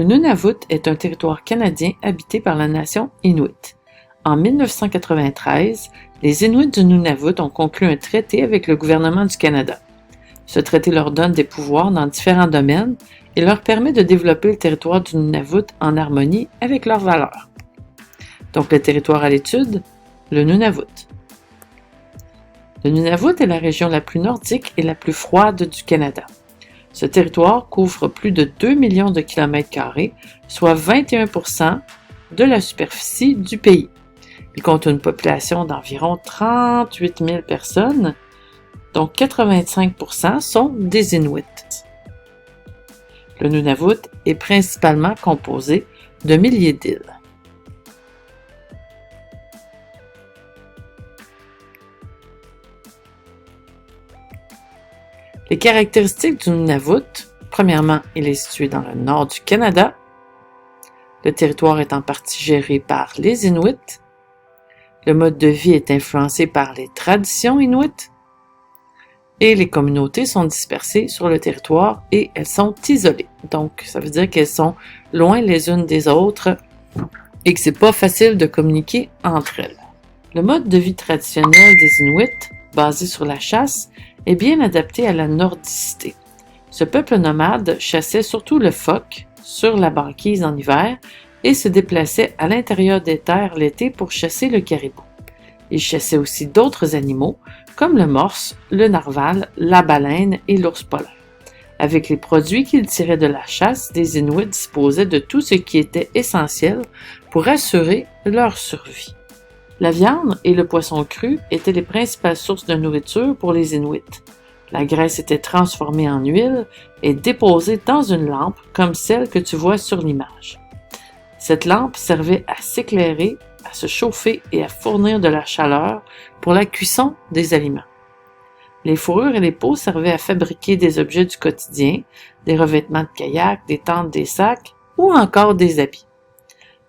Le Nunavut est un territoire canadien habité par la nation Inuit. En 1993, les Inuits du Nunavut ont conclu un traité avec le gouvernement du Canada. Ce traité leur donne des pouvoirs dans différents domaines et leur permet de développer le territoire du Nunavut en harmonie avec leurs valeurs. Donc le territoire à l'étude, le Nunavut. Le Nunavut est la région la plus nordique et la plus froide du Canada. Ce territoire couvre plus de 2 millions de kilomètres carrés, soit 21% de la superficie du pays. Il compte une population d'environ 38 000 personnes, dont 85% sont des Inuits. Le Nunavut est principalement composé de milliers d'îles. Les caractéristiques du Nunavut, premièrement, il est situé dans le nord du Canada. Le territoire est en partie géré par les Inuits. Le mode de vie est influencé par les traditions Inuits. Et les communautés sont dispersées sur le territoire et elles sont isolées. Donc, ça veut dire qu'elles sont loin les unes des autres et que c'est pas facile de communiquer entre elles. Le mode de vie traditionnel des Inuits, basé sur la chasse, est bien adapté à la nordicité. Ce peuple nomade chassait surtout le phoque sur la banquise en hiver et se déplaçait à l'intérieur des terres l'été pour chasser le caribou. Il chassait aussi d'autres animaux comme le morse, le narval, la baleine et l'ours polaire. Avec les produits qu'ils tiraient de la chasse, les Inuits disposaient de tout ce qui était essentiel pour assurer leur survie. La viande et le poisson cru étaient les principales sources de nourriture pour les Inuits. La graisse était transformée en huile et déposée dans une lampe comme celle que tu vois sur l'image. Cette lampe servait à s'éclairer, à se chauffer et à fournir de la chaleur pour la cuisson des aliments. Les fourrures et les peaux servaient à fabriquer des objets du quotidien, des revêtements de kayak, des tentes, des sacs ou encore des habits.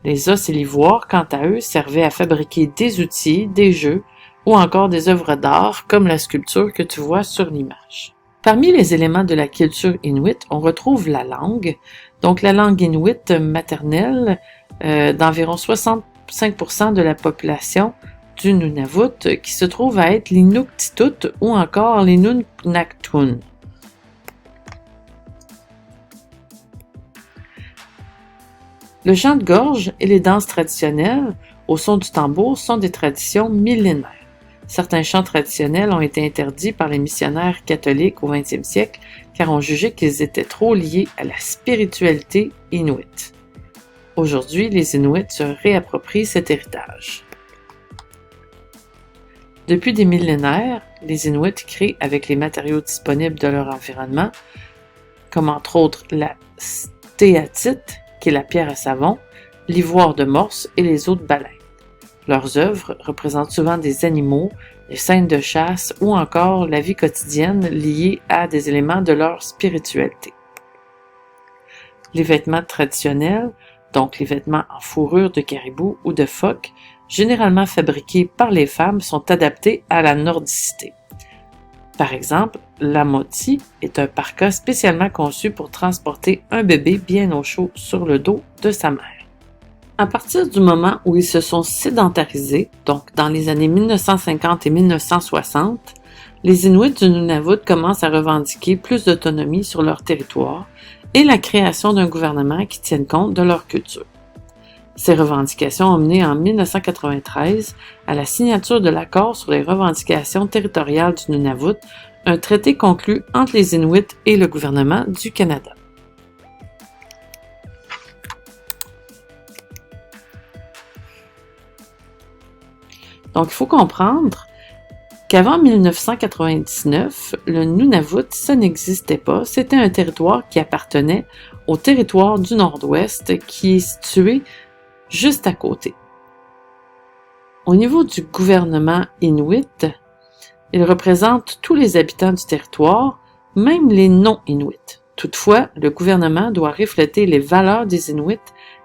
Les os et l'ivoire, quant à eux, servaient à fabriquer des outils, des jeux ou encore des œuvres d'art comme la sculpture que tu vois sur l'image. Parmi les éléments de la culture inuit, on retrouve la langue. Donc la langue inuit maternelle d'environ 65% de la population du Nunavut qui se trouve à être l'Inuktitut ou encore l'Inuktitut. Le chant de gorge et les danses traditionnelles au son du tambour sont des traditions millénaires. Certains chants traditionnels ont été interdits par les missionnaires catholiques au 20e siècle car on jugeait qu'ils étaient trop liés à la spiritualité inuite. Aujourd'hui, les Inuits se réapproprient cet héritage. Depuis des millénaires, les Inuits créent avec les matériaux disponibles de leur environnement, comme entre autres la stéatite, qui est la pierre à savon, l'ivoire de morse et les os de baleine. Leurs œuvres représentent souvent des animaux, des scènes de chasse ou encore la vie quotidienne liée à des éléments de leur spiritualité. Les vêtements traditionnels, donc les vêtements en fourrure de caribou ou de phoque, généralement fabriqués par les femmes, sont adaptés à la nordicité. Par exemple, l'amoti est un parka spécialement conçu pour transporter un bébé bien au chaud sur le dos de sa mère. À partir du moment où ils se sont sédentarisés, donc dans les années 1950 et 1960, les Inuits du Nunavut commencent à revendiquer plus d'autonomie sur leur territoire et la création d'un gouvernement qui tienne compte de leur culture. Ces revendications ont mené en 1993 à la signature de l'accord sur les revendications territoriales du Nunavut, un traité conclu entre les Inuits et le gouvernement du Canada. Donc, il faut comprendre qu'avant 1999, le Nunavut, ça n'existait pas. C'était un territoire qui appartenait au territoire du Nord-Ouest qui est situé juste à côté. Au niveau du gouvernement inuit, il représente tous les habitants du territoire, même les non-inuits. Toutefois, le gouvernement doit refléter les valeurs des Inuits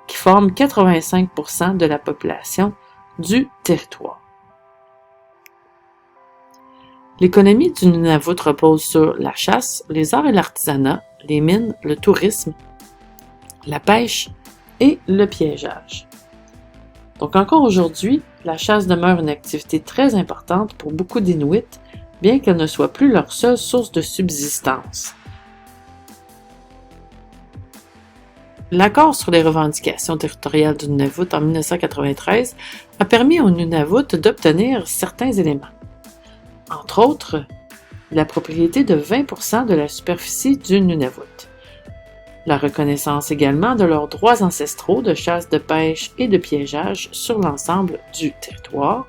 qui forment 85% de la population du territoire. L'économie du Nunavut repose sur la chasse, les arts et l'artisanat, les mines, le tourisme la pêche et le piégeage. Donc encore aujourd'hui, la chasse demeure une activité très importante pour beaucoup d'Inuits, bien qu'elle ne soit plus leur seule source de subsistance. L'accord sur les revendications territoriales du Nunavut en 1993 a permis aux Nunavut d'obtenir certains éléments. Entre autres, la propriété de 20% de la superficie du Nunavut, la reconnaissance également de leurs droits ancestraux de chasse, de pêche et de piégeage sur l'ensemble du territoire,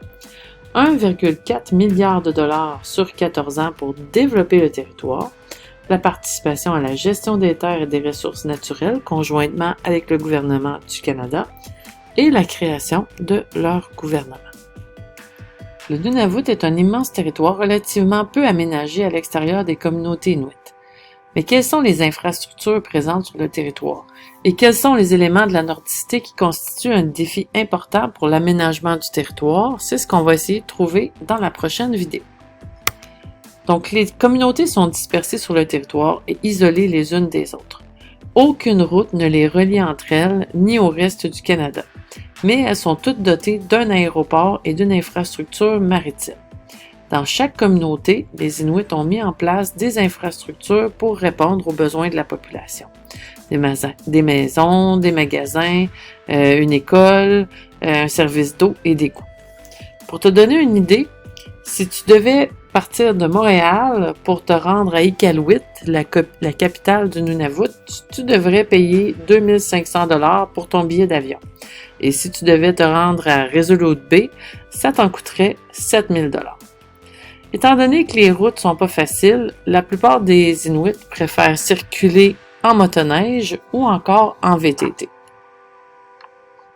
1,4 milliard de dollars sur 14 ans pour développer le territoire, la participation à la gestion des terres et des ressources naturelles conjointement avec le gouvernement du Canada et la création de leur gouvernement. Le Nunavut est un immense territoire relativement peu aménagé à l'extérieur des communautés inuites. Mais quelles sont les infrastructures présentes sur le territoire et quels sont les éléments de la nordicité qui constituent un défi important pour l'aménagement du territoire? C'est ce qu'on va essayer de trouver dans la prochaine vidéo. Donc, les communautés sont dispersées sur le territoire et isolées les unes des autres. Aucune route ne les relie entre elles ni au reste du Canada, mais elles sont toutes dotées d'un aéroport et d'une infrastructure maritime. Dans chaque communauté, les Inuits ont mis en place des infrastructures pour répondre aux besoins de la population. Des maisons, des magasins, une école, un service d'eau et d'égouts. Pour te donner une idée, si tu devais partir de Montréal pour te rendre à Iqaluit, la capitale du Nunavut, tu devrais payer 2500 $ pour ton billet d'avion. Et si tu devais te rendre à Resolute Bay, ça t'en coûterait 7000 $. Étant donné que les routes sont pas faciles, la plupart des Inuits préfèrent circuler en motoneige ou encore en VTT.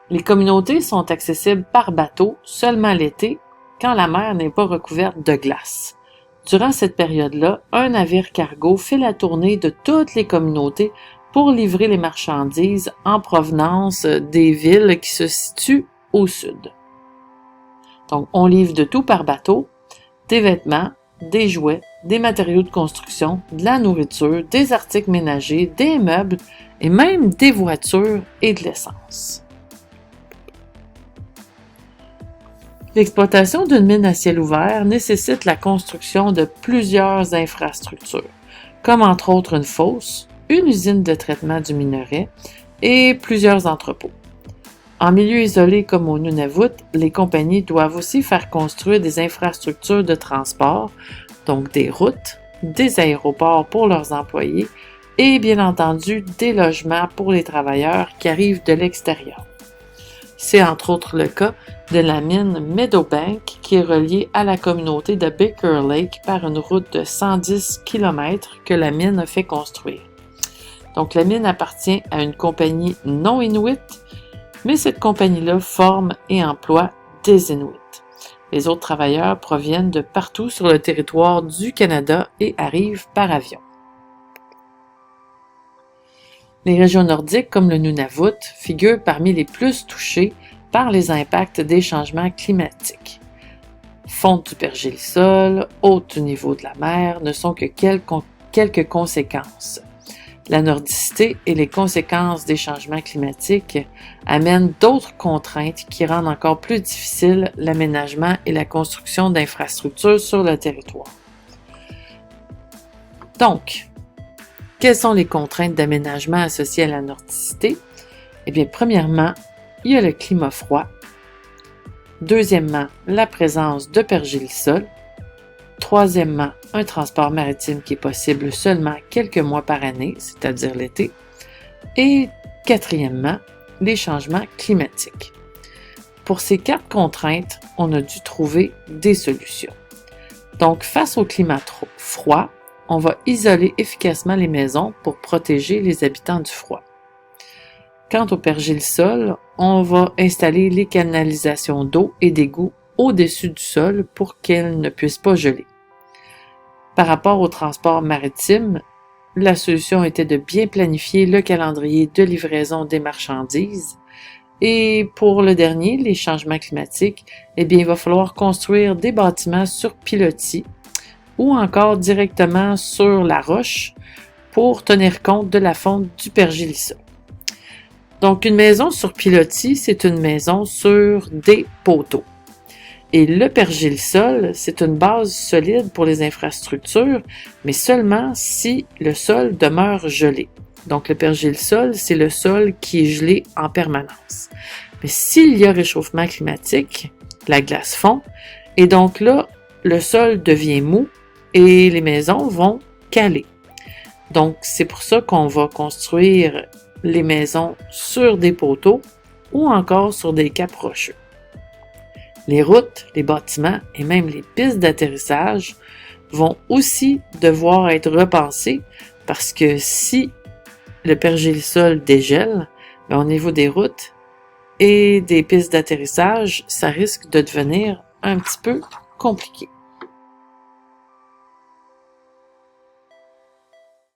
Les communautés sont accessibles par bateau seulement l'été, quand la mer n'est pas recouverte de glace. Durant cette période-là, un navire cargo fait la tournée de toutes les communautés pour livrer les marchandises en provenance des villes qui se situent au sud. Donc, on livre de tout par bateau, des vêtements, des jouets, des matériaux de construction, de la nourriture, des articles ménagers, des meubles et même des voitures et de l'essence. L'exploitation d'une mine à ciel ouvert nécessite la construction de plusieurs infrastructures, comme entre autres une fosse, une usine de traitement du minerai et plusieurs entrepôts. En milieu isolé comme au Nunavut, les compagnies doivent aussi faire construire des infrastructures de transport, donc des routes, des aéroports pour leurs employés et bien entendu des logements pour les travailleurs qui arrivent de l'extérieur. C'est entre autres le cas de la mine Meadowbank qui est reliée à la communauté de Baker Lake par une route de 110 km que la mine a fait construire. Donc la mine appartient à une compagnie non inuite, mais cette compagnie-là forme et emploie des Inuits. Les autres travailleurs proviennent de partout sur le territoire du Canada et arrivent par avion. Les régions nordiques, comme le Nunavut, figurent parmi les plus touchées par les impacts des changements climatiques. Fonte du pergélisol, haute du niveau de la mer ne sont que quelques conséquences. La nordicité et les conséquences des changements climatiques amènent d'autres contraintes qui rendent encore plus difficile l'aménagement et la construction d'infrastructures sur le territoire. Donc, quelles sont les contraintes d'aménagement associées à la nordicité? Eh bien, premièrement, il y a le climat froid. Deuxièmement, la présence de pergélisol. Troisièmement, un transport maritime qui est possible seulement quelques mois par année, c'est-à-dire l'été. Et quatrièmement, les changements climatiques. Pour ces 4 contraintes, on a dû trouver des solutions. Donc, face au climat froid, on va isoler efficacement les maisons pour protéger les habitants du froid. Quant au pergélisol, on va installer les canalisations d'eau et d'égouts au-dessus du sol pour qu'elles ne puissent pas geler. Par rapport au transport maritime, la solution était de bien planifier le calendrier de livraison des marchandises. Et pour le dernier, les changements climatiques, eh bien, il va falloir construire des bâtiments sur pilotis ou encore directement sur la roche pour tenir compte de la fonte du pergélisol. Donc, une maison sur pilotis, c'est une maison sur des poteaux. Et le pergélisol, c'est une base solide pour les infrastructures, mais seulement si le sol demeure gelé. Donc, le pergélisol, c'est le sol qui est gelé en permanence. Mais s'il y a réchauffement climatique, la glace fond, et donc là, le sol devient mou et les maisons vont caler. Donc, c'est pour ça qu'on va construire les maisons sur des poteaux ou encore sur des caps rocheux. Les routes, les bâtiments et même les pistes d'atterrissage vont aussi devoir être repensées parce que si le pergélisol dégèle, au niveau des routes et des pistes d'atterrissage, ça risque de devenir un petit peu compliqué.